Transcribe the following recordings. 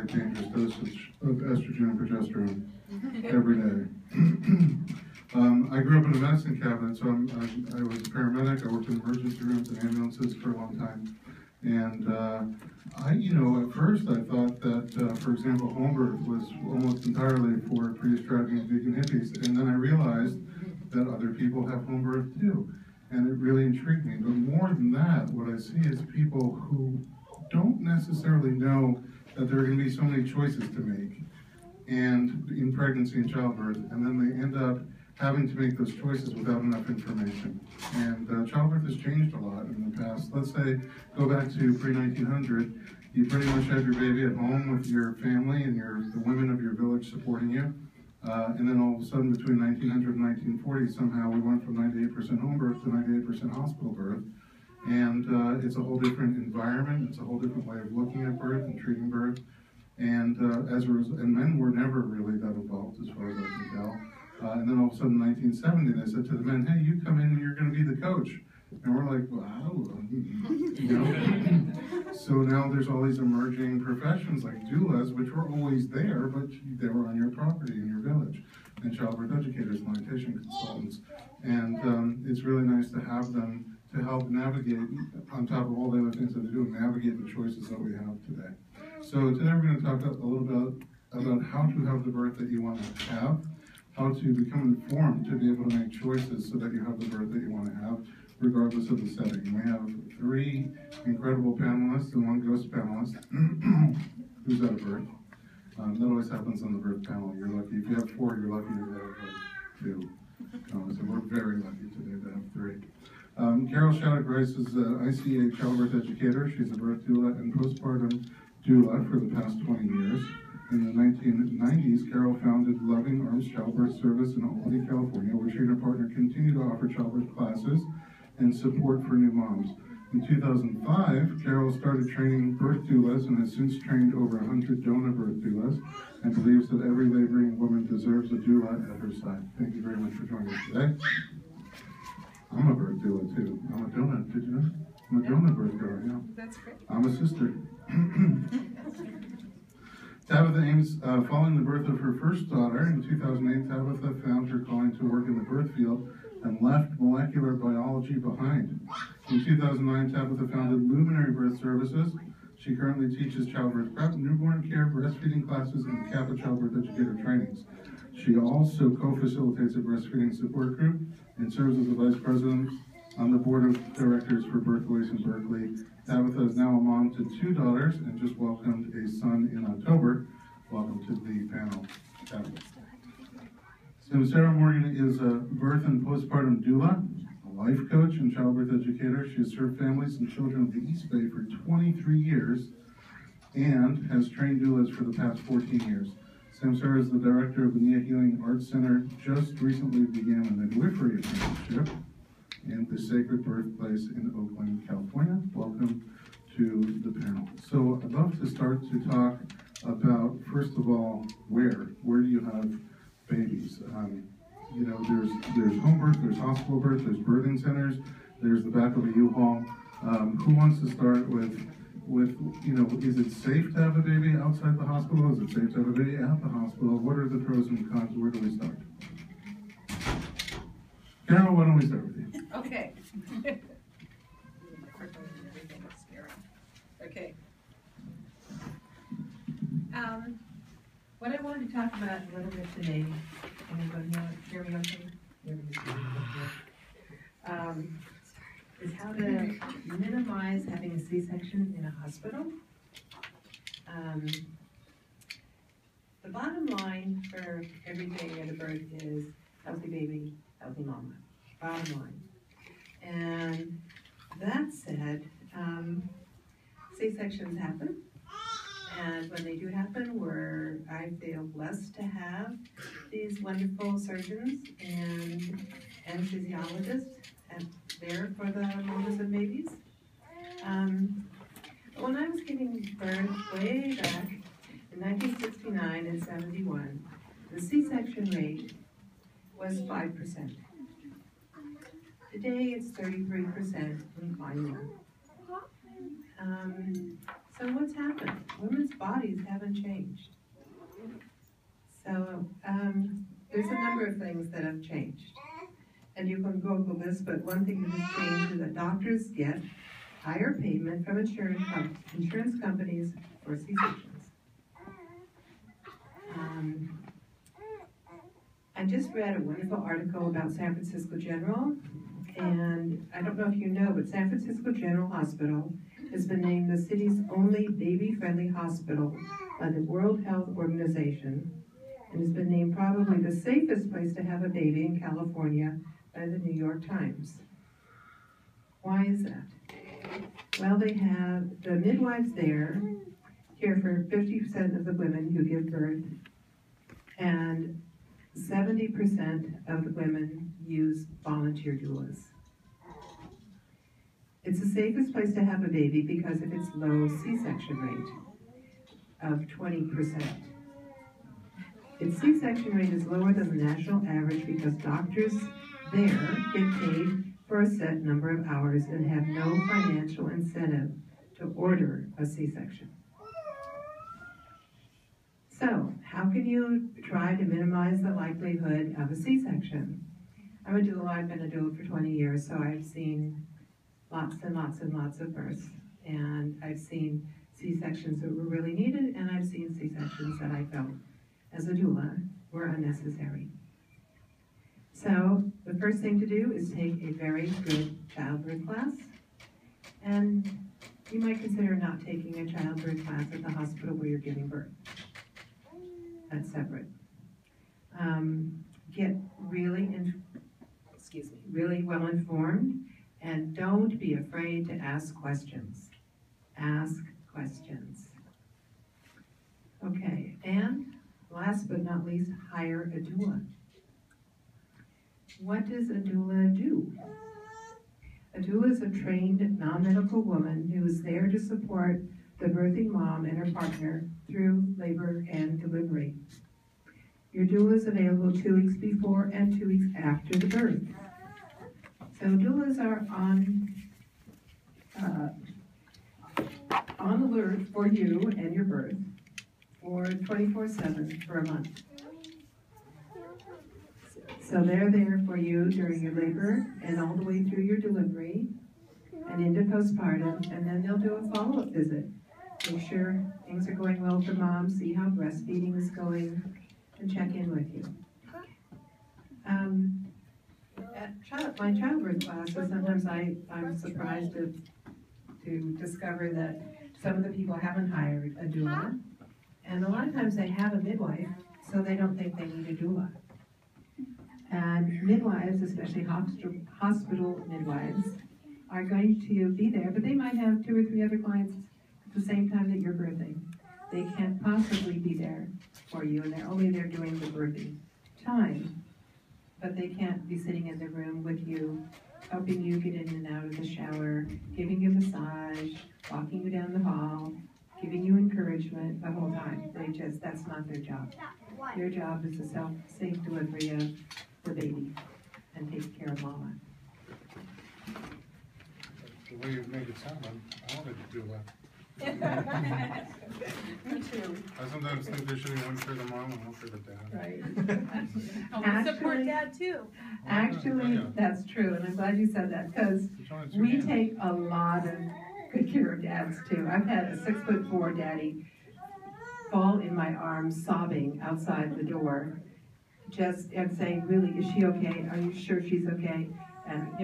dangerous dosage of estrogen and progesterone every day. I grew up in a medicine cabinet, so I was a paramedic. I worked in emergency rooms and ambulances for a long time. And at first I thought that, for example, home birth was almost entirely for pre-Australian vegan hippies. And then I realized that other people have home birth too. And it really intrigued me. But more than that, what I see is people who don't necessarily know that there are going to be so many choices to make and in pregnancy and childbirth, and then they end up having to make those choices without enough information. And childbirth has changed a lot in the past. Let's say, go back to pre-1900, you pretty much had your baby at home with your family and the women of your village supporting you. And then all of a sudden, between 1900 and 1940, somehow we went from 98% home birth to 98% hospital birth. And it's a whole different environment. It's a whole different way of looking at birth and treating birth. And and men were never really that involved, as far as I can tell. And then all of a sudden, in 1970, they said to the men, "Hey, you come in and you're going to be the coach." And we're like, "Wow," So now there's all these emerging professions like doulas, which were always there, but they were on your property in your village, and childbirth educators, lactation consultants, and it's really nice to have them to help navigate, on top of all the other things that they do, navigate the choices that we have today. So today we're going to talk a little bit about how to have the birth that you want to have, how to become informed to be able to make choices so that you have the birth that you want to have, regardless of the setting. We have 3 incredible panelists and 1 ghost panelist who's at a birth. That always happens on the birth panel. You're lucky. If you have 4, you're lucky to have 2. So we're very lucky today to have 3. Carol Shattuck-Rice is an ICA childbirth educator. She's a birth doula and postpartum doula for the past 20 years. In the 1990s, Carol founded Loving Arms Childbirth Service in Albany, California, where she and her partner continue to offer childbirth classes and support for new moms. In 2005, Carol started training birth doulas and has since trained over 100 donor birth doulas and believes that every laboring woman deserves a doula at her side. Thank you very much for joining us today. I'm a birth doula too. I'm a donut, did you know? I'm a donut birth girl, yeah. That's great. I'm a sister. Tabitha Ames, following the birth of her first daughter in 2008, Tabitha found her calling to work in the birth field and left molecular biology behind. In 2009, Tabitha founded Luminary Birth Services. She currently teaches childbirth prep, newborn care, breastfeeding classes, and Kappa childbirth educator trainings. She also co-facilitates a breastfeeding support group and serves as the vice president on the board of directors for Birthways in Berkeley. Tabitha is now a mom to 2 daughters and just welcomed a son in October. Welcome to the panel, Tabitha. Samsarah Morgan is a birth and postpartum doula, a life coach and childbirth educator. She has served families and children of the East Bay for 23 years and has trained doulas for the past 14 years. Samsarah is the director of the Nia Healing Arts Center, just recently began a midwifery apprenticeship in the Sacred Birthplace in Oakland, California. Welcome to the panel. So I'd love to start to talk about, first of all, where do you have babies? There's home birth, there's hospital birth, there's birthing centers, there's the back of a U-Haul. Who wants to start with, is it safe to have a baby outside the hospital? Is it safe to have a baby at the hospital? What are the pros and cons? Where do we start? Carol, why don't we start with you? Okay. Okay. What I wanted to talk about a little bit today, anybody hear me okay? Is how to minimize having a C-section in a hospital. The bottom line for everything at a birth is healthy baby, healthy mama. Bottom line. And that said, C-sections happen. And when they do happen, I feel blessed to have these wonderful surgeons and anesthesiologists there for the mothers of babies. When I was giving birth way back in 1969 and 71, the C-section rate was 5%. Today it's 33% and climbing. So what's happened? Women's bodies haven't changed. So there's a number of things that have changed. And you can Google this, but one thing that has changed is that doctors get higher payment from insurance companies for C-sections. I just read a wonderful article about San Francisco General, and I don't know if you know, but San Francisco General Hospital has been named the city's only baby-friendly hospital by the World Health Organization, and has been named probably the safest place to have a baby in California by the New York Times. Why is that? Well, they have the midwives there care for 50% of the women who give birth, and 70% of the women use volunteer doulas. It's the safest place to have a baby because of its low C-section rate of 20%. Its C-section rate is lower than the national average because doctors there get paid for a set number of hours and have no financial incentive to order a C-section. So, how can you try to minimize the likelihood of a C-section? I'm a doula. I've been a doula for 20 years, so I've seen lots and lots and lots of births. And I've seen C-sections that were really needed, and I've seen C-sections that I felt, as a doula, were unnecessary. So, the first thing to do is take a very good childbirth class. And you might consider not taking a childbirth class at the hospital where you're giving birth. That's separate. Get really well informed, and don't be afraid to ask questions. Ask questions. Okay, and last but not least, hire a doula. What does a doula do? A doula is a trained non-medical woman who is there to support the birthing mom and her partner through labor and delivery. Your doula is available 2 weeks before and 2 weeks after the birth. So doulas are on alert for you and your birth for 24/7 for a month. So they're there for you during your labor and all the way through your delivery and into postpartum, and then they'll do a follow-up visit. Make sure things are going well for mom, see how breastfeeding is going, and check in with you. At my childbirth classes, sometimes I'm surprised to discover that some of the people haven't hired a doula, and a lot of times they have a midwife, so they don't think they need a doula. And midwives, especially hospital midwives, are going to be there, but they might have 2 or 3 other clients at the same time that you're birthing. They can't possibly be there for you, and they're only there during the birthing time. But they can't be sitting in the room with you, helping you get in and out of the shower, giving you a massage, walking you down the hall, giving you encouragement the whole time. That's not their job. Their job is the safe delivery of the baby and take care of mama. The way you've made it sound, I wanted to do that. Me too. I sometimes think they should be one for the mom and one for the dad. Right. I support dad too. Actually, that's true, and I'm glad you said that, because we take a lot of good care of dads too. I've had a 6'4" daddy fall in my arms sobbing outside the door, and saying, really, is she okay? Are you sure she's okay? And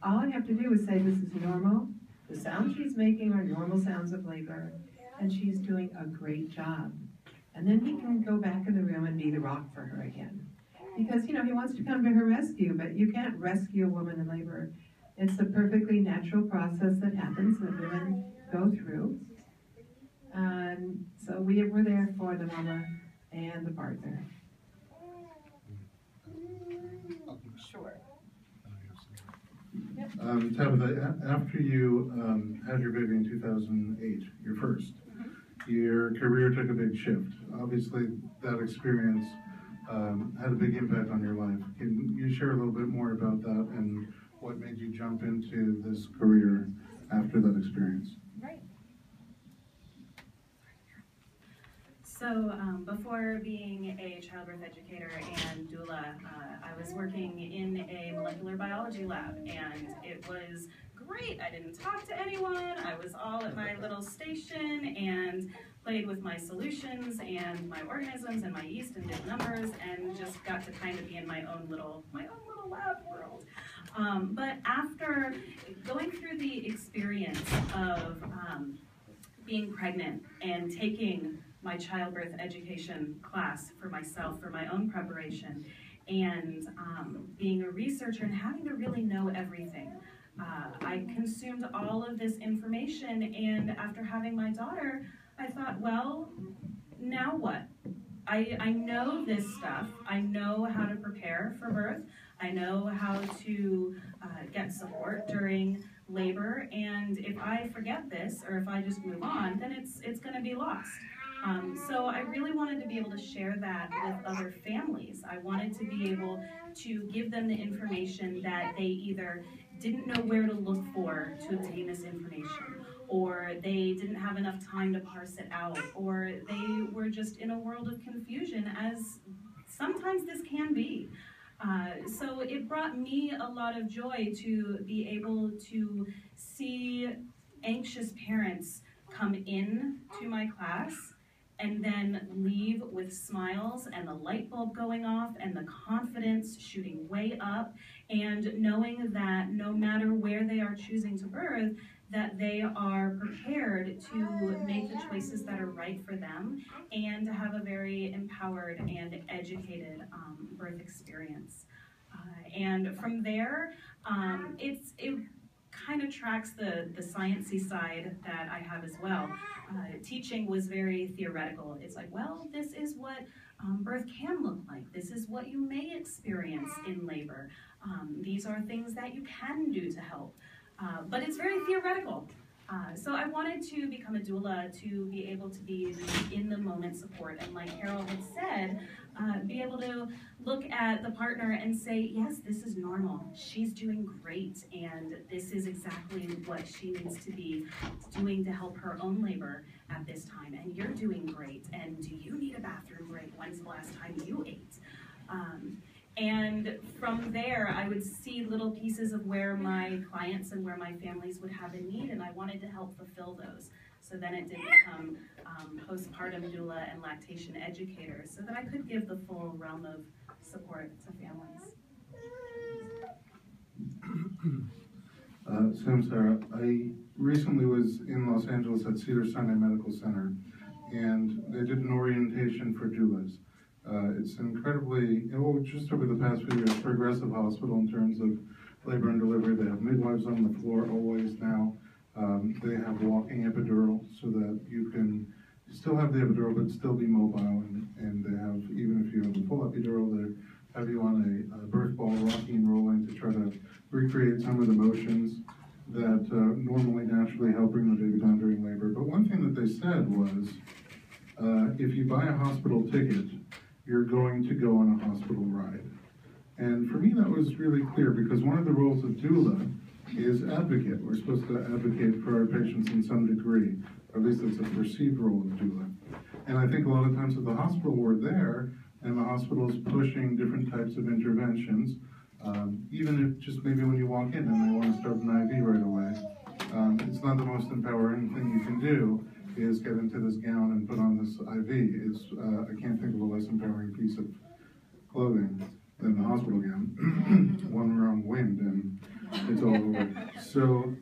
all I have to do is say, this is normal. The sounds she's making are normal sounds of labor, and she's doing a great job. And then he can go back in the room and be the rock for her again. Because, he wants to come to her rescue, but you can't rescue a woman in labor. It's a perfectly natural process that happens that women go through. And so we're there for the mama and the partner. Sure. Tabitha, after you had your baby in 2008, your first, your career took a big shift. Obviously, that experience had a big impact on your life. Can you share a little bit more about that and what made you jump into this career after that experience? Right. So before being a childbirth educator and doula, I was working in a molecular biology lab, and it was great. I didn't talk to anyone. I was all at my little station and played with my solutions and my organisms and my yeast and did numbers and just got to kind of be in my own little lab world. But after going through the experience of being pregnant and taking my childbirth education class for myself, for my own preparation, and being a researcher and having to really know everything. I consumed all of this information, and after having my daughter, I thought, well, now what? I know this stuff. I know how to prepare for birth. I know how to get support during labor, and if I forget this, or if I just move on, then it's going to be lost. So I really wanted to be able to share that with other families. I wanted to be able to give them the information that they either didn't know where to look for to obtain this information, or they didn't have enough time to parse it out, or they were just in a world of confusion, as sometimes this can be. So it brought me a lot of joy to be able to see anxious parents come in to my class and then leave with smiles and the light bulb going off and the confidence shooting way up, and knowing that no matter where they are choosing to birth, that they are prepared to make the choices that are right for them and to have a very empowered and educated birth experience. And from there, it kind of tracks the sciencey side that I have as well. Teaching was very theoretical. It's like, well, this is what birth can look like. This is what you may experience in labor. These are things that you can do to help. But it's very theoretical. So I wanted to become a doula to be able to be the in-the-moment support, and like Carol had said, be able to look at the partner and say, yes, this is normal. She's doing great, and this is exactly what she needs to be doing to help her own labor at this time, and you're doing great, and do you need a bathroom break? When's the last time you ate? And from there, I would see little pieces of where my clients and where my families would have a need, and I wanted to help fulfill those. So then it did become postpartum doula and lactation educator, so that I could give the full realm of support to families. Samsarah, I recently was in Los Angeles at Cedars-Sinai Medical Center, and they did an orientation for doulas. It's incredibly, well, just over the past few years, progressive hospital in terms of labor and delivery. They have midwives on the floor always now. They have walking epidural so that you can still have the epidural but still be mobile, and they have, even if you have a full epidural, they have you on a birth ball rocking and rolling to try to recreate some of the motions that normally naturally help bring the baby down during labor. But one thing that they said was, if you buy a hospital ticket, you're going to go on a hospital ride. And for me, that was really clear, because one of the roles of doula is advocate. We're supposed to advocate for our patients in some degree, or at least it's a perceived role of doula. And I think a lot of times at the hospital, we're there, and the hospital's pushing different types of interventions, even if just maybe when you walk in and they want to start an IV right away. It's not the most empowering thing you can do, is get into this gown and put on this IV. I can't think of a less empowering piece of clothing than the hospital gown. One wrong wind and it's all over. So,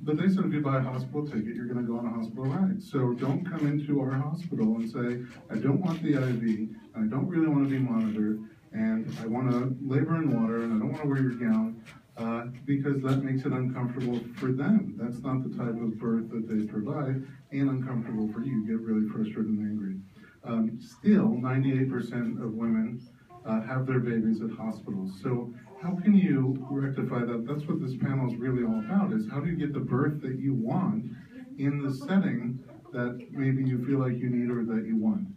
but they said if you buy a hospital ticket, you're going to go on a hospital ride. So don't come into our hospital and say, I don't want the IV, and I don't really want to be monitored, and I want to labor in water, and I don't want to wear your gown, because that makes it uncomfortable for them. That's not the type of birth that they provide, and uncomfortable for you. You get really frustrated and angry. Still, 98% of women have their babies at hospitals. So how can you rectify that? That's what this panel is really all about, is how do you get the birth that you want in the setting that maybe you feel like you need or that you want?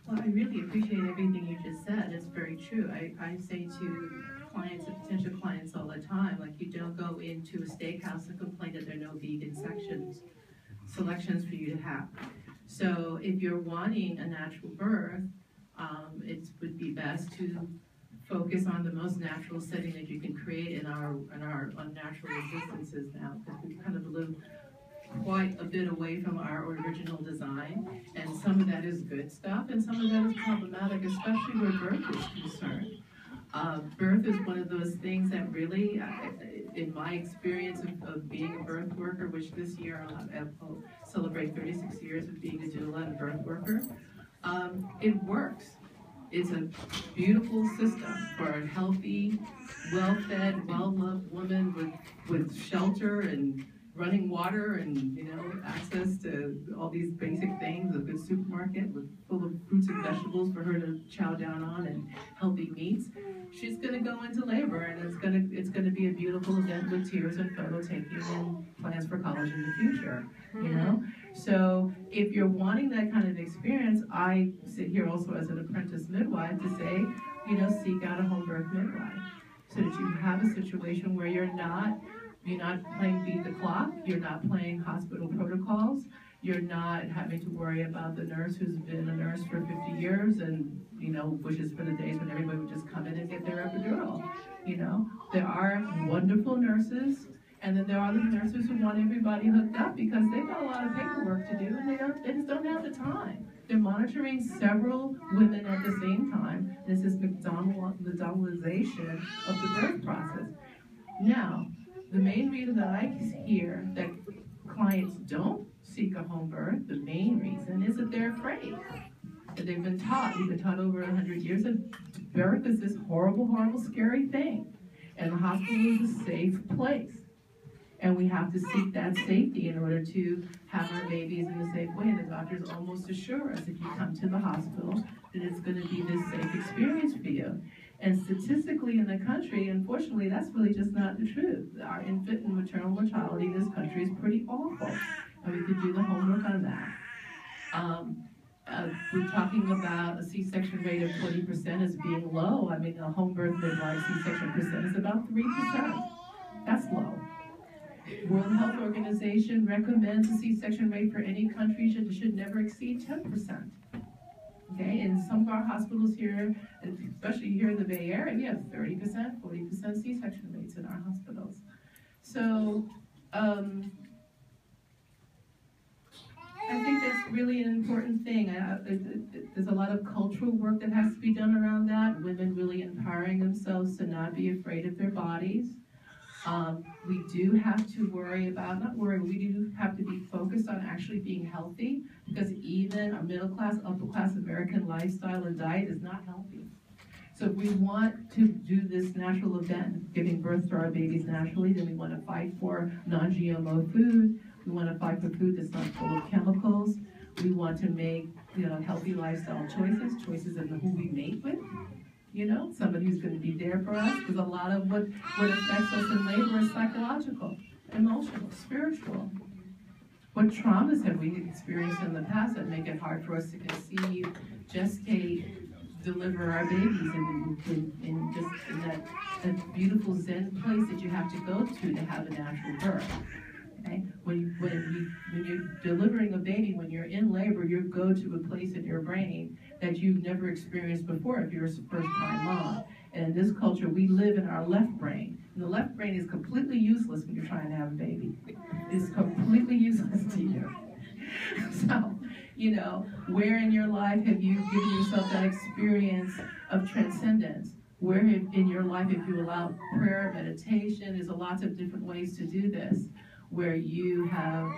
Well, I really appreciate everything you just said. It's very true. I say to clients and potential clients all the time. Like, you don't go into a steakhouse and complain that there are no vegan selections for you to have. So if you're wanting a natural birth, it would be best to focus on the most natural setting that you can create in our unnatural existences now, because we kind of live quite a bit away from our original design, and some of that is good stuff, and some of that is problematic, especially where birth is concerned. Birth is one of those things that really, in my experience of being a birth worker, which this year I'll celebrate 36 years of being a doula and a birth worker, it works. It's a beautiful system for a healthy, well-fed, well-loved woman with shelter and running water and, access to all these basic things, a good supermarket full of fruits and vegetables for her to chow down on, and healthy meats. She's going to go into labor, and it's going to be a beautiful event with tears and photo taking and plans for college in the future, So if you're wanting that kind of experience, I sit here also as an apprentice midwife to say, seek out a home birth midwife, so that you have a situation where you're not playing beat the clock, you're not playing hospital protocols, you're not having to worry about the nurse who's been a nurse for 50 years and, wishes for the days when everybody would just come in and get their epidural. There are wonderful nurses, and then there are the nurses who want everybody hooked up because they've got a lot of paperwork to do, and they just don't have the time. They're monitoring several women at the same time. This is the McDonaldization of the birth process. Now, the main reason that I hear that clients don't seek a home birth, the main reason is that they're afraid. That we've been taught over 100 years that birth is this horrible, horrible, scary thing. And the hospital is a safe place. And we have to seek that safety in order to have our babies in a safe way. And the doctors almost assure us, if you come to the hospital, that it's going to be this safe experience for you. And statistically in the country, unfortunately, that's really just not the truth. Our infant and maternal mortality in this country is pretty awful. And we could do the homework on that. We're talking about a C-section rate of 20% as being low. I mean, a home birth midwife C-section percent is about 3%. That's low. World Health Organization recommends a C-section rate for any country should never exceed 10%. Okay, in some of our hospitals here, especially here in the Bay Area, we have 30%, 40% C-section rates in our hospitals. So, I think that's really an important thing. There's a lot of cultural work that has to be done around that. Women really empowering themselves to not be afraid of their bodies. We do have to we do have to be focused on actually being healthy, because even a middle class, upper class American lifestyle and diet is not healthy. So if we want to do this natural event, giving birth to our babies naturally, then we want to fight for non-GMO food. We want to fight for food that's not full of chemicals. We want to make, healthy lifestyle choices in who we mate with. Somebody who's going to be there for us, because a lot of what affects us in labor is psychological, emotional, spiritual. What traumas have we experienced in the past that make it hard for us to conceive, gestate, deliver our babies in that beautiful Zen place that you have to go to have a natural birth? Okay? When you're delivering a baby, when you're in labor, you go to a place in your brain that you've never experienced before if you're a first-time mom. And in this culture, we live in our left brain. And the left brain is completely useless when you're trying to have a baby. It's completely useless to you. So, where in your life have you given yourself that experience of transcendence? Where in your life, if you allow prayer, meditation, there's lots of different ways to do this, where you have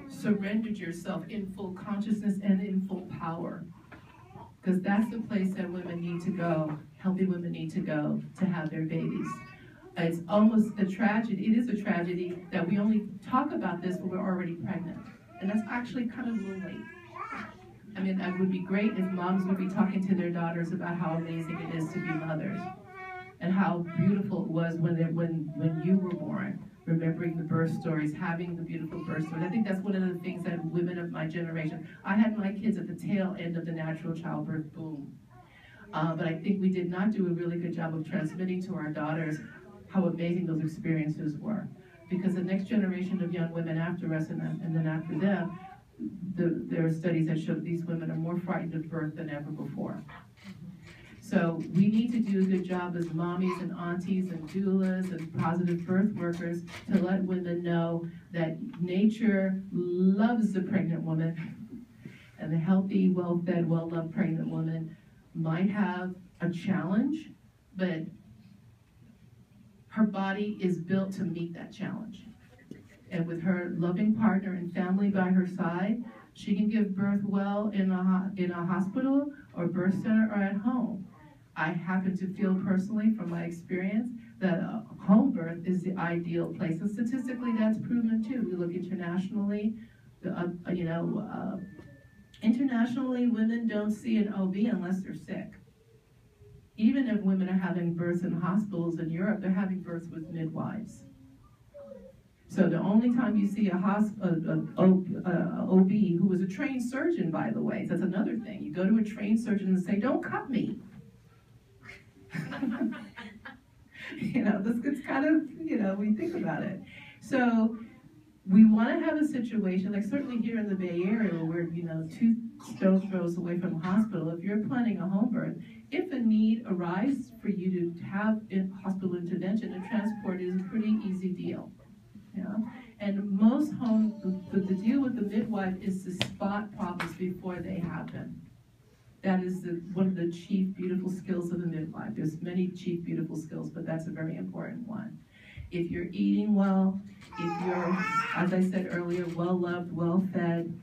surrendered yourself in full consciousness and in full power. Because that's the place that women need to go, healthy women need to go to have their babies. It's almost a tragedy, it is a tragedy that we only talk about this when we're already pregnant. And that's actually kind of a little late. I mean, it would be great if moms would be talking to their daughters about how amazing it is to be mothers, and how beautiful it was when you were born. Remembering the birth stories, having the beautiful birth stories. I think that's one of the things that women of my generation, I had my kids at the tail end of the natural childbirth boom. But I think we did not do a really good job of transmitting to our daughters how amazing those experiences were. Because the next generation of young women after us and then after them, there are studies that show these women are more frightened of birth than ever before. So we need to do a good job as mommies and aunties and doulas and positive birth workers to let women know that nature loves the pregnant woman, and the healthy, well-fed, well-loved pregnant woman might have a challenge, but her body is built to meet that challenge. And with her loving partner and family by her side, she can give birth well in a hospital or birth center or at home. I happen to feel personally from my experience that a home birth is the ideal place. And statistically, that's proven too. We look internationally, internationally, women don't see an OB unless they're sick. Even if women are having births in hospitals in Europe, they're having births with midwives. So the only time you see an OB, who was a trained surgeon, by the way, that's another thing. You go to a trained surgeon and say, "Don't cut me." This gets kind of, we think about it. So we want to have a situation, like certainly here in the Bay Area, where we're, 2 stones throws away from a hospital. If you're planning a home birth, if a need arises for you to have hospital intervention, and transport is a pretty easy deal. And most homes, the deal with the midwife is to spot problems before they happen. That is one of the chief beautiful skills of a midwife. There's many chief beautiful skills, but that's a very important one. If you're eating well, if you're, as I said earlier, well-loved, well-fed,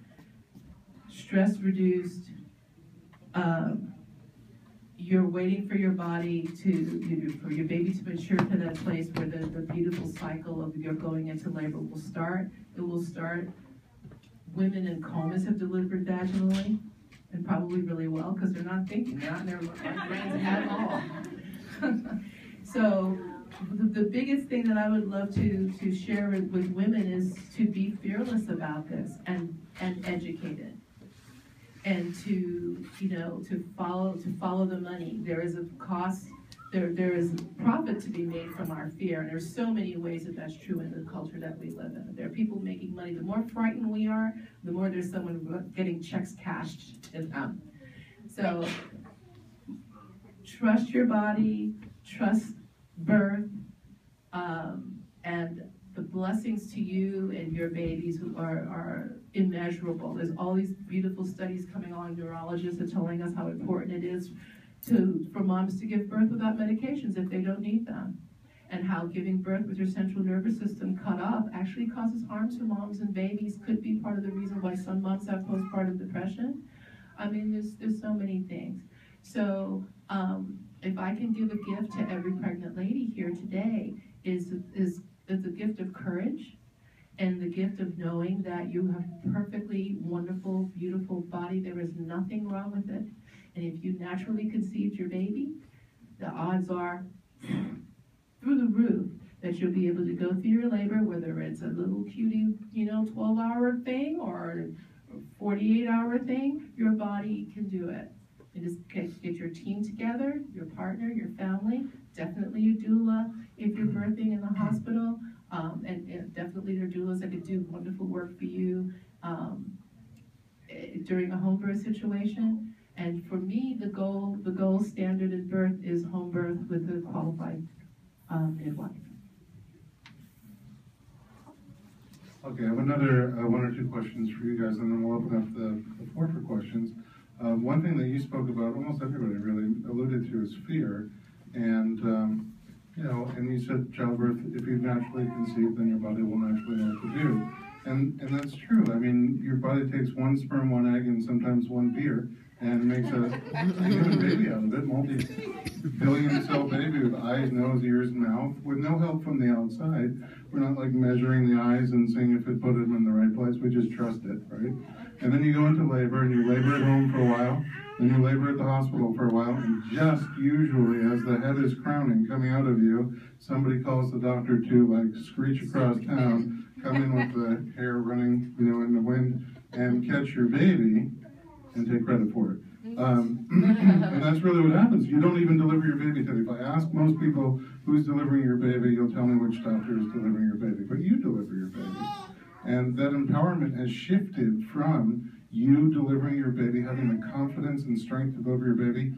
stress-reduced, you're waiting for your body for your baby to mature to that place where the beautiful cycle of your going into labor will start. It will start. Women in comas have delivered vaginally, and probably really well, because they're not thinking, they're not in their brains at all. So the biggest thing that I would love to share with women is to be fearless about this and educated. And to follow the money. There is a cost, there is profit to be made from our fear, and there's so many ways that that's true in the culture that we live in. There are people making money. The more frightened we are, the more there's someone getting checks cashed to them. So trust your body, trust birth, and the blessings to you and your babies who are immeasurable. There's all these beautiful studies coming on. Neurologists are telling us how important it is for moms to give birth without medications if they don't need them, and how giving birth with your central nervous system cut off actually causes harm to moms and babies. Could be part of the reason why some moms have postpartum depression. I mean, there's so many things. So if I can give a gift to every pregnant lady here today, is the gift of courage, and the gift of knowing that you have a perfectly wonderful, beautiful body. There is nothing wrong with it. And if you naturally conceived your baby, the odds are through the roof that you'll be able to go through your labor, whether it's a little cutie, 12-hour thing or a 48-hour thing, your body can do it. And just get your team together, your partner, your family, definitely your doula if you're birthing in the hospital, and definitely your doulas that could do wonderful work for you during a home birth situation. And for me, the gold standard in birth is home birth with a qualified midwife. Okay, I have another 1 or 2 questions for you guys, and then we'll open up the floor for questions. One thing that you spoke about, almost everybody really alluded to, is fear. And, and you said childbirth, if you naturally conceive, then your body will naturally know what to do. And that's true. I mean, your body takes 1 sperm, 1 egg, and sometimes 1 beer, and makes a human baby out of it, multi-billion cell baby with eyes, nose, ears, mouth, with no help from the outside. We're not like measuring the eyes and seeing if it put them in the right place. We just trust it, right? And then you go into labor, and you labor at home for a while, then you labor at the hospital for a while, and just usually as the head is crowning coming out of you, somebody calls the doctor to screech across town, come in with the hair running, in the wind, and catch your baby and take credit for it. And that's really what happens. You don't even deliver your baby today. If I ask most people who's delivering your baby, you'll tell me which doctor is delivering your baby. But you deliver your baby. And that empowerment has shifted from you delivering your baby, having the confidence and strength to deliver your baby,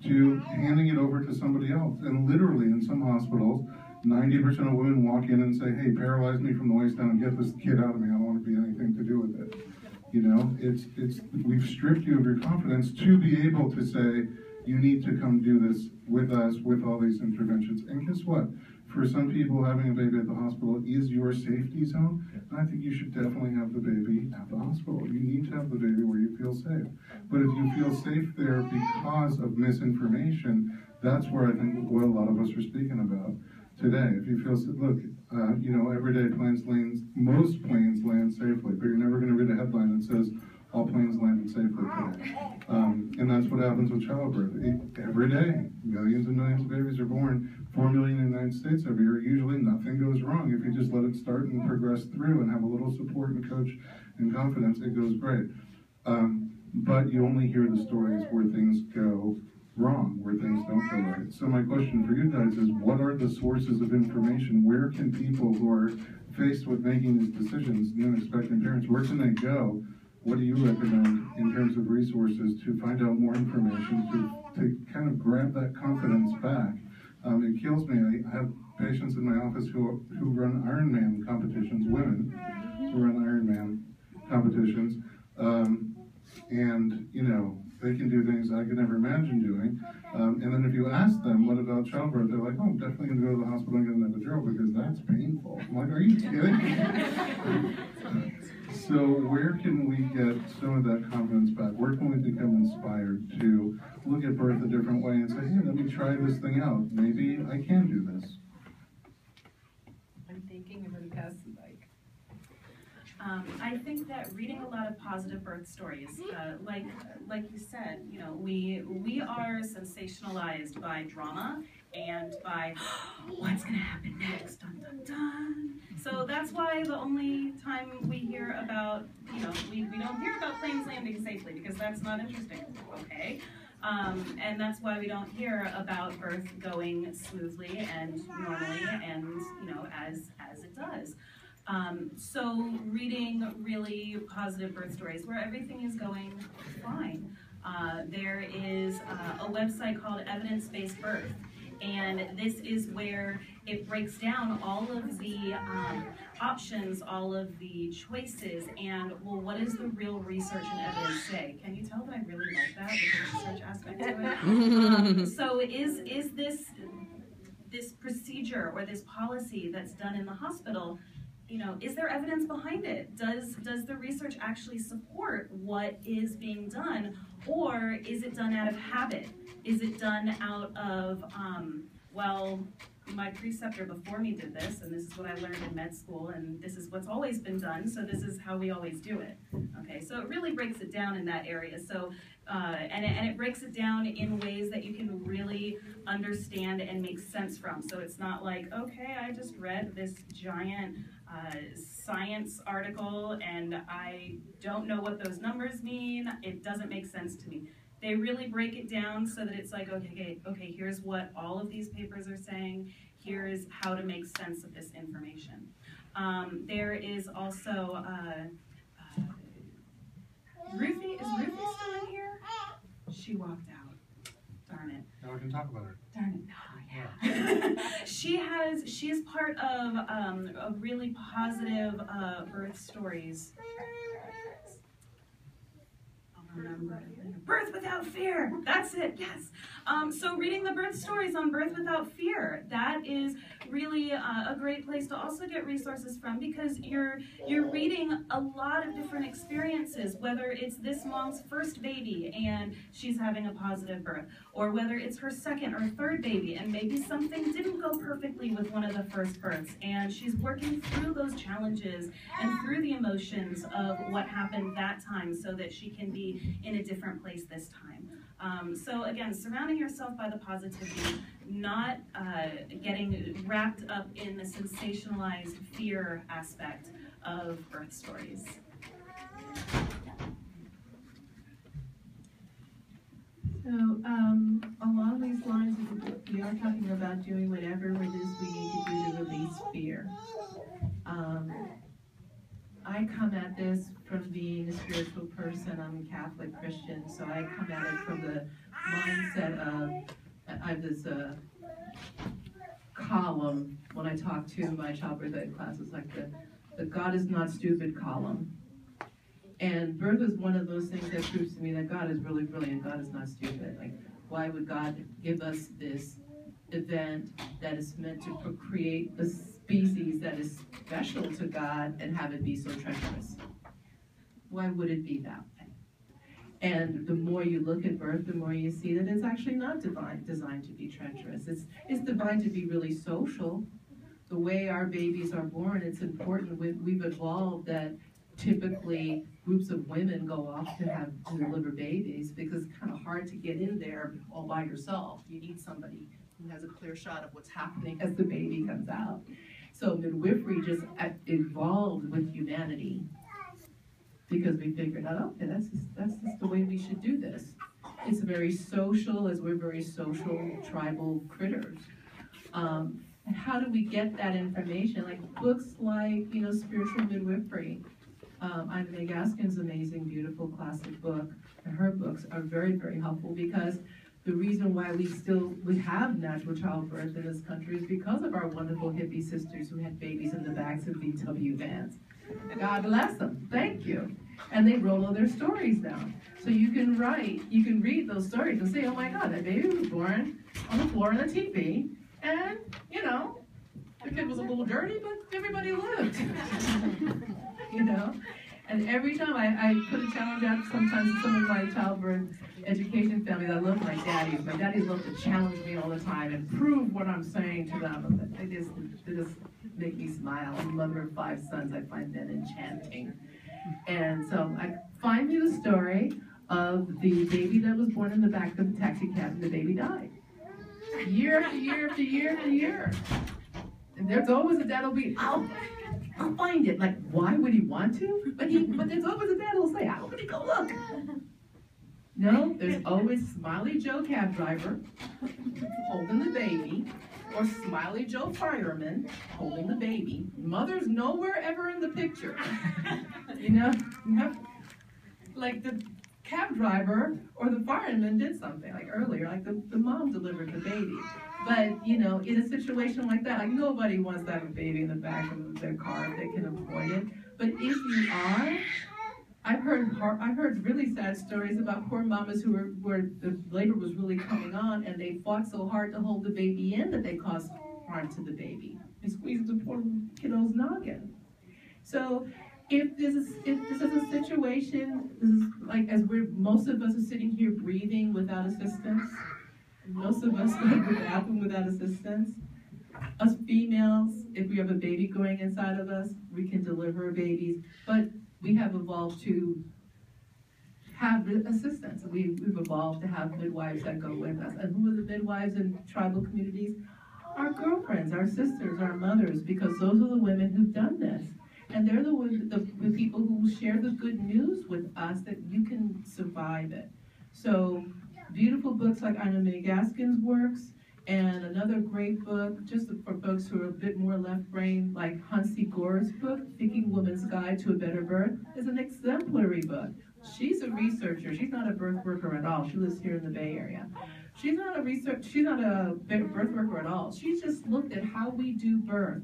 to handing it over to somebody else. And literally, in some hospitals, 90% of women walk in and say, hey, paralyze me from the waist down and get this kid out of me. I don't want to be anything to do with it. You know, we've stripped you of your confidence to be able to say, you need to come do this with us, with all these interventions. And guess what? For some people, having a baby at the hospital is your safety zone. And I think you should definitely have the baby at the hospital. You need to have the baby where you feel safe. But if you feel safe there because of misinformation, that's where I think what a lot of us are speaking about today. If you feel, look, you know, every day most planes land safely, but you're never going to read a headline that says all planes landed safely today. And that's what happens with childbirth. Every day, millions and millions of babies are born. 4 million in the United States every year. Usually nothing goes wrong. If you just let it start and progress through and have a little support and coach and confidence, it goes great. But you only hear the stories where things go wrong, where things don't go right. So my question for you guys is, what are the sources of information? Where can people who are faced with making these decisions, new and expectant parents, where can they go? What do you recommend in terms of resources to find out more information, to kind of grab that confidence back? It kills me. I have patients in my office who run Ironman competitions, women who run Ironman competitions, and, you know, they can do things I could never imagine doing. And then if you ask them, what about childbirth? They're like, oh, I'm definitely going to go to the hospital and get an epidural because that's painful. I'm like, are you kidding? So where can we get some of that confidence back? Where can we become inspired to look at birth a different way and say, hey, let me try this thing out. Maybe I can do this. I'm thinking I'm going to pass the mic. I think that reading a lot of positive birth stories, like you said, you know, we are sensationalized by drama and by what's going to happen next, dun dun dun. So that's why the only time we hear about, you know, we don't hear about planes landing safely because that's not interesting, okay? And that's why we don't hear about birth going smoothly and normally and, you know, as it does. So reading really positive birth stories where everything is going fine. There is a website called Evidence-Based Birth, and this is where it breaks down all of the options, all of the choices, and, well, what does the real research and evidence say? Can you tell that I really like that, with the research aspect to it? So is this procedure or this policy that's done in the hospital, you know, is there evidence behind it? Does the research actually support what is being done, or is it done out of habit? Is it done out of, well, my preceptor before me did this, and this is what I learned in med school, and this is what's always been done, so this is how we always do it. Okay, so it really breaks it down in that area. So, and it breaks it down in ways that you can really understand and make sense from. So it's not like, okay, I just read this giant science article and I don't know what those numbers mean. It doesn't make sense to me. They really break it down so that it's like, okay, here's what all of these papers are saying. Here's how to make sense of this information. There is also, Ruthie, is Ruthie still in here? She walked out. Darn it. Now we can talk about her. Darn it. Oh, yeah. She is part of a really positive birth stories. Remember, Birth Without Fear. That's it. Yes. So reading the birth stories on Birth Without Fear, that is really a great place to also get resources from, because you're reading a lot of different experiences, whether it's this mom's first baby and she's having a positive birth, or whether it's her second or third baby and maybe something didn't go perfectly with one of the first births and she's working through those challenges and through the emotions of what happened that time so that she can be in a different place this time. So again, surrounding yourself by the positivity, not getting wrapped up in the sensationalized fear aspect of birth stories. So, along these lines, we are talking about doing whatever it is we need to do to release fear. I come at this from being a spiritual person. I'm a Catholic Christian, so I come at it from the mindset of, I have this column when I talk to my childbirth ed classes, like the God is not stupid column. And birth is one of those things that proves to me that God is really brilliant. God is not stupid. Like, why would God give us this event that is meant to procreate a species that is special to God and have it be so treacherous? Why would it be that way? And the more you look at birth, the more you see that it's actually not designed to be treacherous. It's designed to be really social. The way our babies are born, it's important. We've evolved that typically groups of women go off to deliver babies because it's kind of hard to get in there all by yourself. You need somebody who has a clear shot of what's happening as the baby comes out. So midwifery just evolved with humanity because we figured out, okay, that's just the way we should do this. It's very social, as we're very social tribal critters. And how do we get that information? Like books like, Spiritual Midwifery. Ina May Gaskin's amazing, beautiful classic book, and her books are very, very helpful because the reason why we have natural childbirth in this country is because of our wonderful hippie sisters who had babies in the backs of VW vans. God bless them, thank you. And they wrote all their stories down. So you can read those stories and say, oh my God, that baby was born on the floor in a teepee, and, the kid was a little dirty, but everybody lived. And every time I put a challenge out sometimes to some of my childbirth education families, I love my daddies. My daddies love to challenge me all the time and prove what I'm saying to them. They just make me smile. I'm a mother of 5 sons. I find that enchanting. And so I find me the story of the baby that was born in the back of the taxi cab and the baby died. Year after year after year after year. And there's always a dad who'll be, I'll find it. Like, why would he want to? But there's always a dad who'll say, how could he go look? No, there's always Smiley Joe cab driver holding the baby, or Smiley Joe fireman holding the baby. Mother's nowhere ever in the picture. Like the cab driver or the fireman did something, like earlier, like the mom delivered the baby. But, in a situation like that, like nobody wants to have a baby in the back of their car if they can avoid it. But if you are, I've heard really sad stories about poor mamas where the labor was really coming on and they fought so hard to hold the baby in that they caused harm to the baby. They squeezed the poor kiddo's noggin. So if this is a situation, this is like most of us are sitting here breathing without assistance. Most of us go to the bathroom without assistance. Us females, if we have a baby growing inside of us, we can deliver babies, but we have evolved to have assistance. We've evolved to have midwives that go with us. And who are the midwives in tribal communities? Our girlfriends, our sisters, our mothers, because those are the women who've done this. And they're the people who share the good news with us that you can survive it. So beautiful books like Ina May Gaskin's works, and another great book, just for folks who are a bit more left-brained, like Hansi Gore's book, Thinking Woman's Guide to a Better Birth, is an exemplary book. She's a researcher. She's not a birth worker at all. She lives here in the Bay Area. She's not a birth worker at all. She's just looked at how we do birth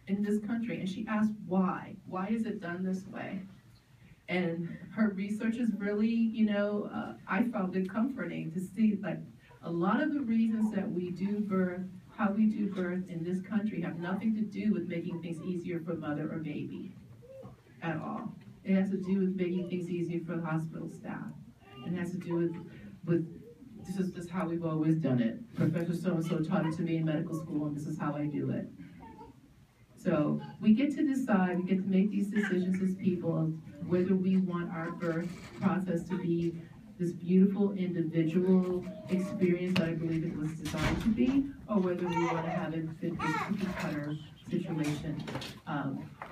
in this country, and she asked why. Why is it done this way? And her research is really, I found it comforting to see like a lot of the reasons that we do birth, how we do birth in this country have nothing to do with making things easier for mother or baby at all. It has to do with making things easier for the hospital staff. It has to do with this is just how we've always done it. Professor so-and-so taught it to me in medical school, and this is how I do it. So we get to decide, we get to make these decisions as people of whether we want our birth process to be this beautiful individual experience that I believe it was designed to be, or whether we want to have it fit this cookie-cutter situation.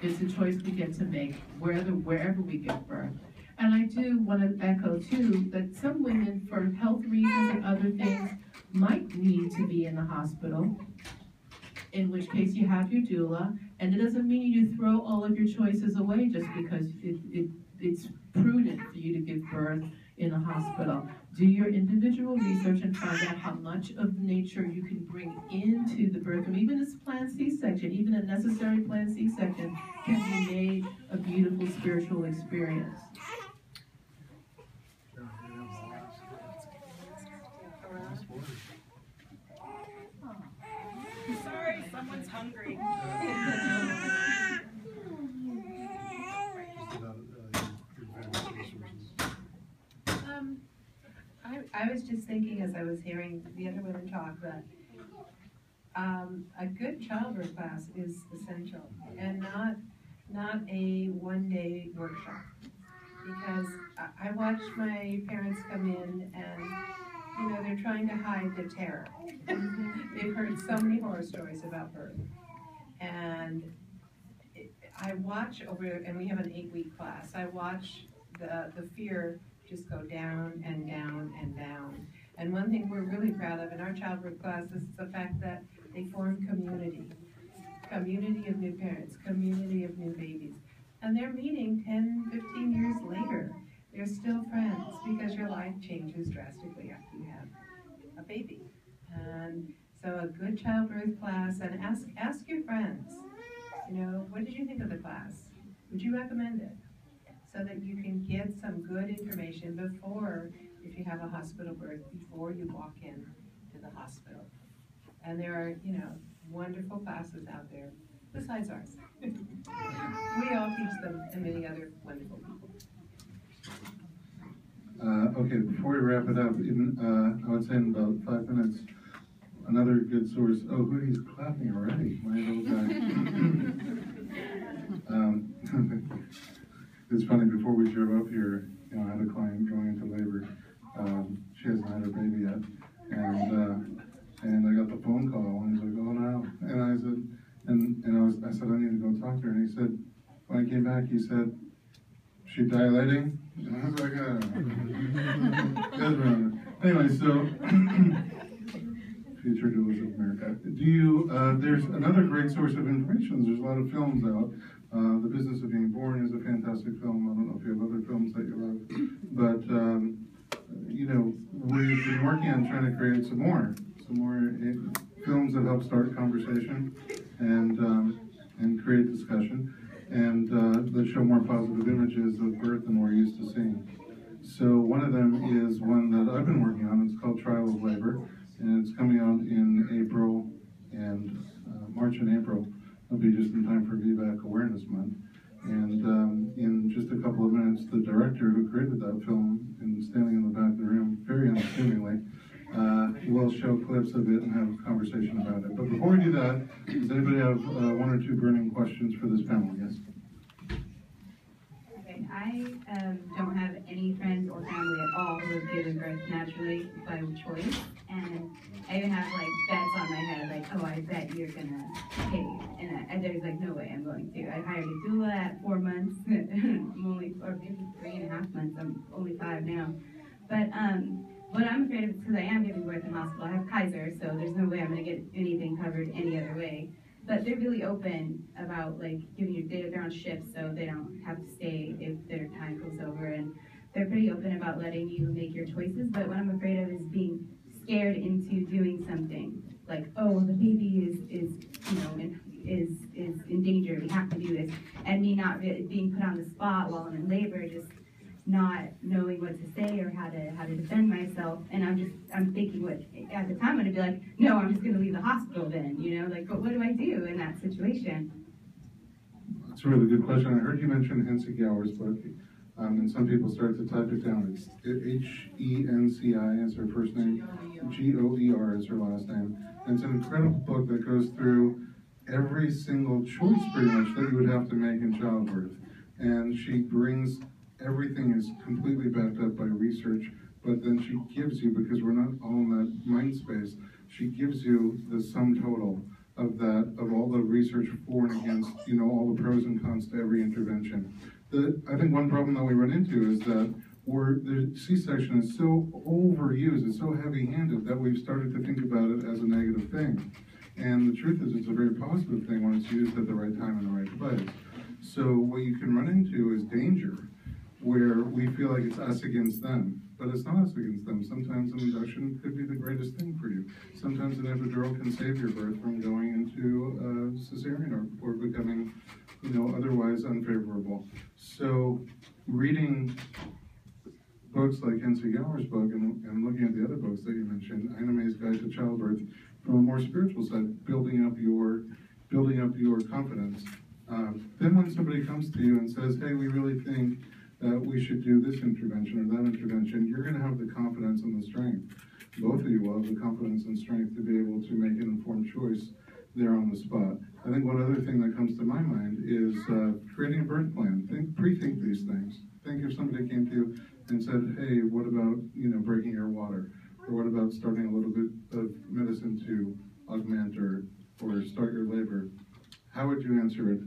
It's a choice we get to make wherever we give birth. And And I do want to echo too, that some women, for health reasons and other things, might need to be in the hospital, in which case you have your doula, and it doesn't mean you throw all of your choices away just because it's prudent for you to give birth in a hospital. Do your individual research and find out how much of nature you can bring into the birth room. Even a planned C-section, even a necessary planned C-section can be made a beautiful spiritual experience. Sorry, someone's hungry. I was just thinking as I was hearing the other women talk that a good childbirth class is essential, and not a one-day workshop. Because I watched my parents come in and, they're trying to hide the terror. They've heard so many horror stories about birth. And I watch and we have an 8-week class, I watch the fear just go down and down and down. And one thing we're really proud of in our childbirth class is the fact that they form community of new parents, community of new babies. And they're meeting 10, 15 years later. They're still friends because your life changes drastically after you have a baby. And so a good childbirth class, and ask your friends, what did you think of the class? Would you recommend it? So that you can get some good information before, if you have a hospital birth, before you walk in to the hospital. And there are, wonderful classes out there, besides ours. We all teach them and many other wonderful people. Okay, before we wrap it up, I would say in about 5 minutes, another good source. Oh, Hootie's clapping already, my little guy. It's funny, before we drove up here, I had a client going into labor. She hasn't had her baby yet. And I got the phone call, and he's like, oh no. And I said, I said, I need to go talk to her. And he said, when I came back, he said, she dilating? And I was like, anyway, so, future doulas of America. There's another great source of information. There's a lot of films out. The Business of Being Born is a fantastic film. I don't know if you have other films that you love. But, we've been working on trying to create some more films that help start conversation and create discussion, and that show more positive images of birth than we're used to seeing. So one of them is one that I've been working on. It's called Trial of Labor, and it's coming out in April and March and April. It'll be just in time for VBAC Awareness Month. And in just a couple of minutes, the director who created that film, and standing in the back of the room, very unassumingly, will show clips of it and have a conversation about it. But before we do that, does anybody have 1 or 2 burning questions for this panel? Yes? Okay, I don't have any friends or family at all who have given birth naturally by choice, and I even have bets on my head, oh, I bet you're gonna pay, and there's no way I'm going to. I hired a doula at 4 months, or maybe 3.5 months. I'm only 5 now, but what I'm afraid of, because I am giving birth in hospital, I have Kaiser, so there's no way I'm gonna get anything covered any other way. But they're really open about giving you, they're on shifts, so they don't have to stay if their time goes over, and they're pretty open about letting you make your choices. But what I'm afraid of is being scared into doing something oh, the baby is in danger, we have to do this, and me not being put on the spot while I'm in labor, just not knowing what to say or how to defend myself. And I'm thinking, at the time I'm gonna be no, I'm just gonna leave the hospital then, but what do I do in that situation? That's a really good question. I heard you mention Hensi Gower's book, and some people start to type it down. It's Henci is her first name, Goer is her last name. And it's an incredible book that goes through every single choice pretty much that you would have to make in childbirth. And she brings, everything is completely backed up by research, but then she gives you, because we're not all in that mind space, she gives you the sum total of all the research for and against, all the pros and cons to every intervention. I think one problem that we run into is that the C-section is so overused, it's so heavy-handed that we've started to think about it as a negative thing. And the truth is, it's a very positive thing when it's used at the right time and the right place. So what you can run into is danger, where we feel like it's us against them. But it's not us against them. Sometimes an induction could be the greatest thing for you. Sometimes an epidural can save your birth from going into cesarean or becoming, otherwise unfavorable. So reading books like N.C. Gower's book and looking at the other books that you mentioned, Ina May's Guide to Childbirth, from a more spiritual side, building up your confidence. Then when somebody comes to you and says, hey, we really think that we should do this intervention or that intervention, you're going to have the confidence and the strength. Both of you will have the confidence and strength to be able to make an informed choice there on the spot. I think one other thing that comes to my mind is creating a birth plan. Pre-think these things. Think if somebody came to you and said, hey, what about, breaking your water? Or what about starting a little bit of medicine to augment or start your labor? How would you answer it,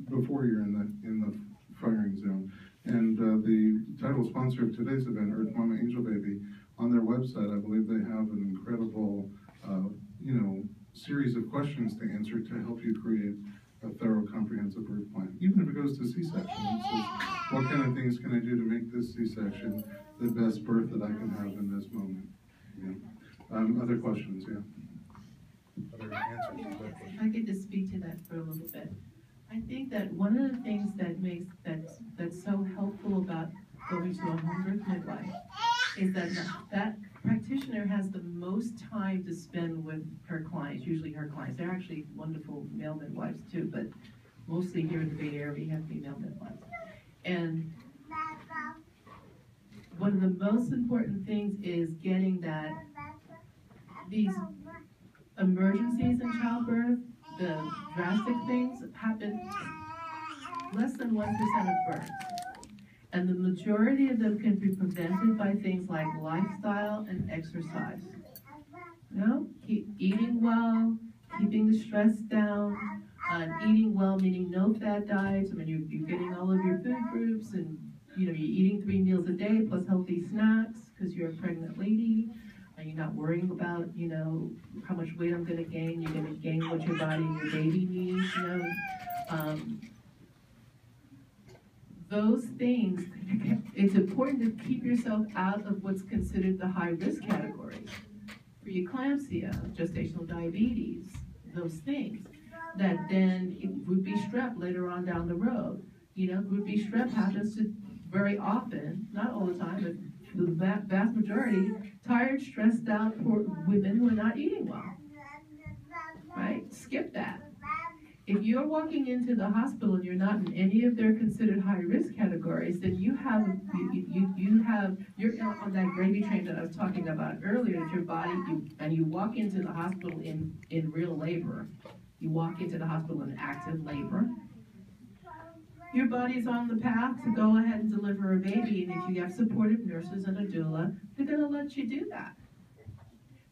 before you're in the firing zone? And the title sponsor of today's event, Earth Mama Angel Baby, on their website, I believe they have an incredible, series of questions to answer to help you create a thorough, comprehensive birth plan. Even if it goes to C-section, it says, what kind of things can I do to make this C-section the best birth that I can have in this moment? Other questions, Other answers to that question. If I could just speak to that for a little bit. I think that one of the things that's so helpful about going to a home birth midwife is that practitioner has the most time to spend with her clients, usually her clients. They're actually wonderful male midwives too, but mostly here in the Bay Area we have female midwives. And one of the most important things is getting that these emergencies in childbirth, the drastic things happen less than 1% of births. And the majority of them can be prevented by things like lifestyle and exercise. Keep eating well, keeping the stress down, eating well, meaning no fat diets. I mean, you're getting all of your food groups and, you're eating 3 meals a day plus healthy snacks because you're a pregnant lady. And you're not worrying about, how much weight I'm going to gain. You're going to gain what your body and your baby needs, Those things, it's important to keep yourself out of what's considered the high-risk categories. Preeclampsia, gestational diabetes, those things. That then group B strep later on down the road. Group B strep happens to very often, not all the time, but the vast majority, tired, stressed out poor women who are not eating well. Right? Skip that. If you're walking into the hospital and you're not in any of their considered high-risk categories, then you're on that gravy train that I was talking about earlier, that your body, you walk into the hospital in real labor. You walk into the hospital in active labor. Your body's on the path to go ahead and deliver a baby, and if you have supportive nurses and a doula, they're going to let you do that.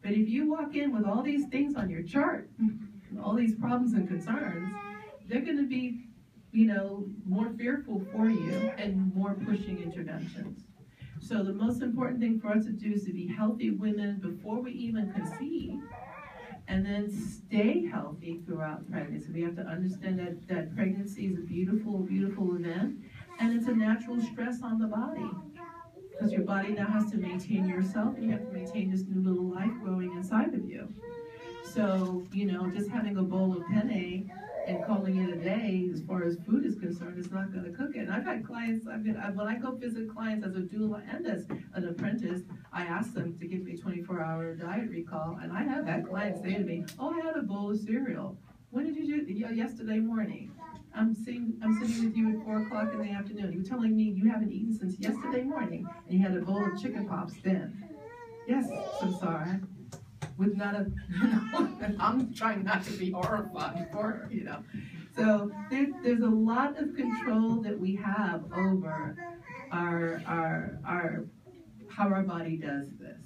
But if you walk in with all these things on your chart, all these problems and concerns, they're going to be, more fearful for you and more pushing interventions. So the most important thing for us to do is to be healthy women before we even conceive, and then stay healthy throughout pregnancy. We have to understand that pregnancy is a beautiful, beautiful event, and it's a natural stress on the body. Because your body now has to maintain yourself, you have to maintain this new little life growing inside of you. So, just having a bowl of penne and calling it a day as far as food is concerned is not going to cook it. And I've had clients, when I go visit clients as a doula and as an apprentice, I ask them to give me a 24-hour diet recall, and I have had clients say to me, oh, I had a bowl of cereal. When did you do it? Yesterday morning. I'm sitting with you at 4 o'clock in the afternoon. You're telling me you haven't eaten since yesterday morning, and you had a bowl of chicken pops then. Yes, Samsarah. With not a, and I'm trying not to be horrified for her, So there's a lot of control that we have over our how our body does this.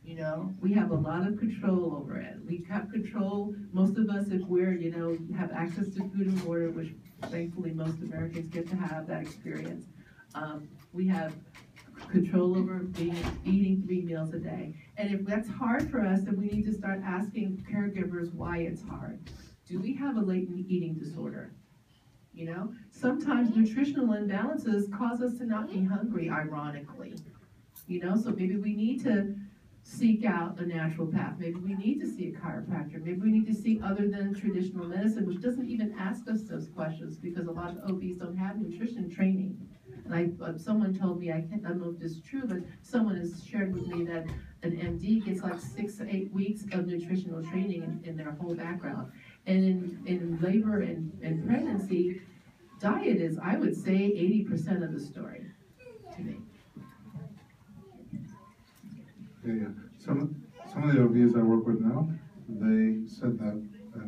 You know, we have a lot of control over it. We have control, most of us, if we're, you know, have access to food and water, which thankfully most Americans get to have that experience. We have control over eating 3 meals a day. And if that's hard for us, then we need to start asking caregivers why it's hard. Do we have a latent eating disorder? You know, sometimes nutritional imbalances cause us to not be hungry, ironically. You know, so maybe we need to seek out a naturopath. Maybe we need to see a chiropractor. Maybe we need to see other than traditional medicine, which doesn't even ask us those questions because a lot of OBs don't have nutrition training. And someone told me, I don't know if this is true, but someone has shared with me that an MD gets like 6 to 8 weeks of nutritional training in their whole background. And in labor and pregnancy, diet is, I would say, 80% of the story to me. Yeah. Some of the OBs I work with now, they said that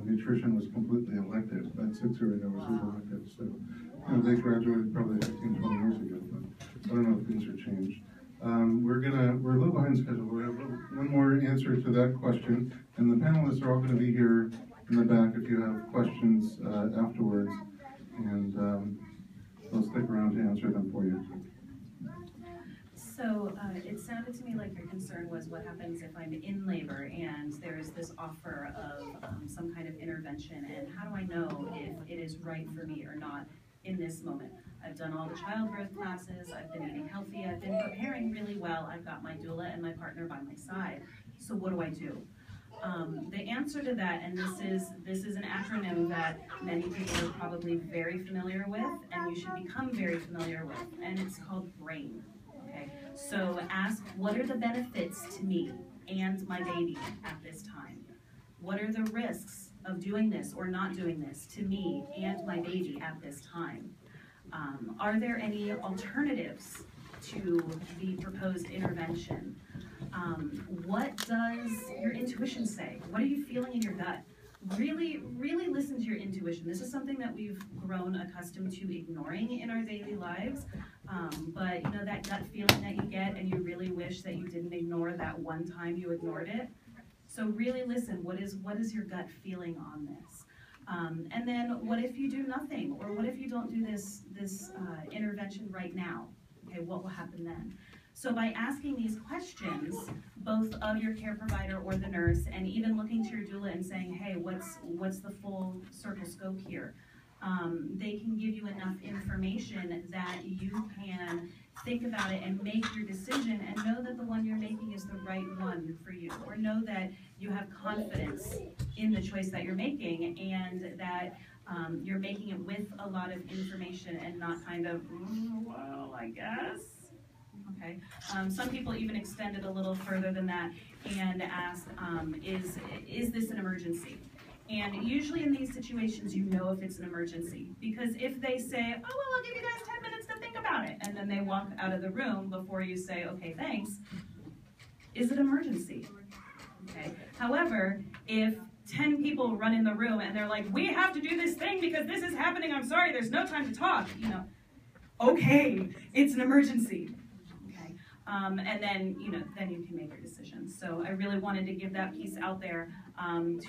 nutrition was completely elective. That 6 or 8 hours was elective. So, you know, they graduated probably 15, 20 years ago. But I don't know if things are changed. We're a little behind schedule. We have one more answer to that question, and the panelists are all going to be here in the back if you have questions afterwards, and they'll stick around to answer them for you. So it sounded to me like your concern was what happens if I'm in labor and there's this offer of some kind of intervention, and how do I know if it is right for me or not in this moment? I've done all the childbirth classes, I've been eating healthy, I've been preparing really well, I've got my doula and my partner by my side. So what do I do? The answer to that, and this is an acronym that many people are probably very familiar with, and you should become very familiar with, and it's called BRAIN. Okay, so ask, what are the benefits to me and my baby at this time? What are the risks of doing this or not doing this to me and my baby at this time? Are there any alternatives to the proposed intervention? What does your intuition say? What are you feeling in your gut? Really, really listen to your intuition. This is something that we've grown accustomed to ignoring in our daily lives. But you know, that gut feeling that you get and you really wish that you didn't ignore that one time you ignored it. So really listen, what is your gut feeling on this? And then what if you do nothing? Or what if you don't do this intervention right now? Okay, what will happen then? So by asking these questions, both of your care provider or the nurse, and even looking to your doula and saying, hey, what's the full circle scope here? They can give you enough information that you can think about it and make your decision and know that the one you're making is the right one for you, or know that you have confidence in the choice that you're making and that you're making it with a lot of information and not kind of, well, I guess. Okay. Some people even extend it a little further than that and ask, is this an emergency? And usually in these situations, you know if it's an emergency. Because if they say, oh, well, I'll give you guys 10 minutes to think about it, and then they walk out of the room before you say, okay, thanks, is it an emergency? Okay. However, if 10 people run in the room and they're like, we have to do this thing because this is happening, I'm sorry, there's no time to talk, you know, okay, it's an emergency. And then, you know, then you can make your decision. So I really wanted to give that piece out there and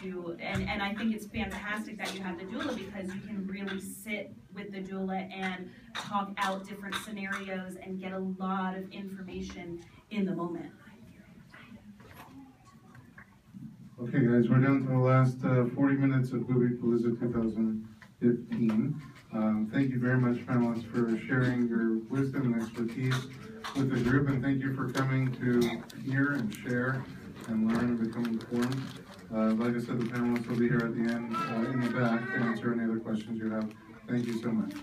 I think it's fantastic that you have the doula because you can really sit with the doula and talk out different scenarios and get a lot of information in the moment. Okay, guys, we're down to the last 40 minutes of Boobie Palooza 2015. Thank you very much, panelists, for sharing your wisdom and expertise with the group, and thank you for coming to hear and share and learn and become informed. Like I said, the panelists will be here at the end in the back to answer any other questions you have. Thank you so much.